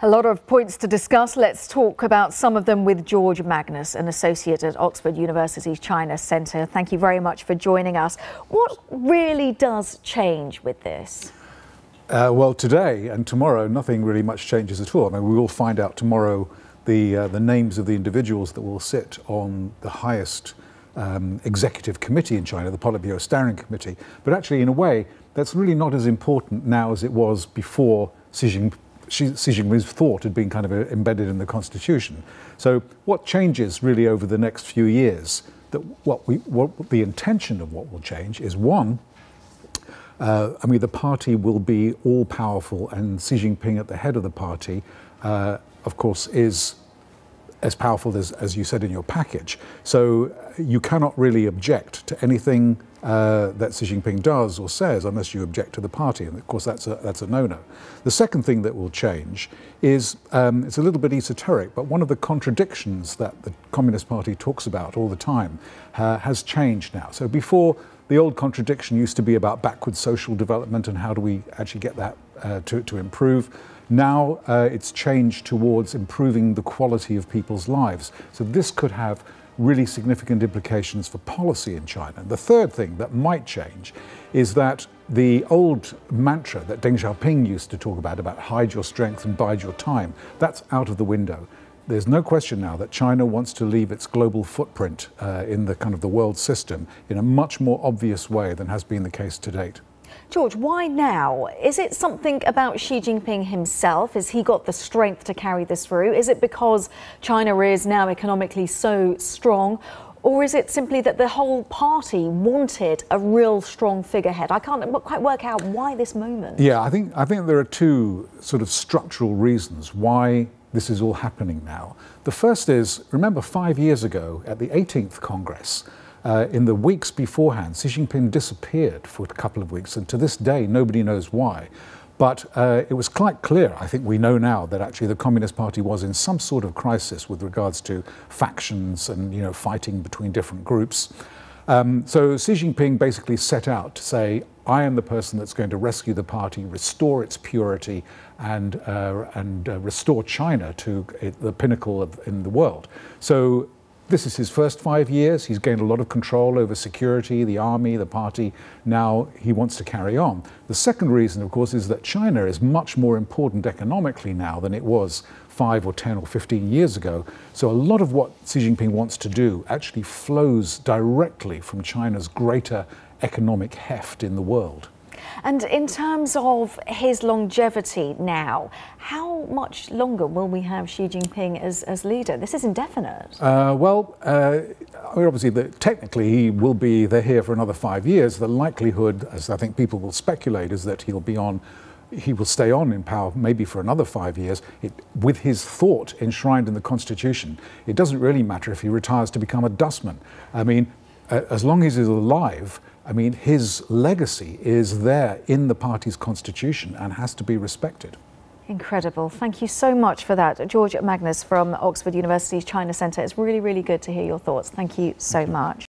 A lot of points to discuss. Let's talk about some of them with George Magnus, an associate at Oxford University's China Centre. Thank you very much for joining us. What really does change with this? Well, today and tomorrow, nothing really much changes at all. I mean, we will find out tomorrow the names of the individuals that will sit on the highest executive committee in China, the Politburo Steering Committee. But actually, in a way, that's really not as important now as it was before Xi Jinping's thought had been kind of embedded in the constitution. So what changes really over the next few years, what the intention of what will change is, one, I mean, the party will be all powerful, and Xi Jinping at the head of the party, of course, is as powerful as you said in your package. So you cannot really object to anything that Xi Jinping does or says unless you object to the party, and of course that's a no-no. The second thing that will change is, it's a little bit esoteric, but one of the contradictions that the Communist Party talks about all the time has changed now. So before, the old contradiction used to be about backward social development and how do we actually get that to improve. Now it's changed towards improving the quality of people's lives. So this could have really significant implications for policy in China. The third thing that might change is that the old mantra that Deng Xiaoping used to talk about hide your strength and bide your time, that's out of the window. There's no question now that China wants to leave its global footprint in the kind of the world system in a much more obvious way than has been the case to date. George, why now? Is it something about Xi Jinping himself? Has he got the strength to carry this through? Is it because China is now economically so strong? Or is it simply that the whole party wanted a real strong figurehead? I can't quite work out why this moment. Yeah, I think there are two sort of structural reasons why this is all happening now. The first is, remember 5 years ago at the 18th Congress, in the weeks beforehand, Xi Jinping disappeared for a couple of weeks, and to this day nobody knows why. But it was quite clear, I think we know now, that actually the Communist Party was in some sort of crisis with regards to factions and, you know, fighting between different groups. So Xi Jinping basically set out to say, I am the person that's going to rescue the party, restore its purity, and restore China to the pinnacle in the world. So this is his first 5 years. He's gained a lot of control over security, the army, the party. Now he wants to carry on. The second reason, of course, is that China is much more important economically now than it was 5 or 10 or 15 years ago. So a lot of what Xi Jinping wants to do actually flows directly from China's greater economic heft in the world. And in terms of his longevity now, how much longer will we have Xi Jinping as leader? This is indefinite. Well, obviously, technically he will be here for another 5 years. The likelihood, as I think people will speculate, is that he will stay on in power maybe for another 5 years. With his thought enshrined in the Constitution, it doesn't really matter if he retires to become a dustman. I mean, as long as he's alive, I mean, his legacy is there in the party's constitution and has to be respected. Incredible. Thank you so much for that. George Magnus from Oxford University's China Centre. It's really, really good to hear your thoughts. Thank you so much.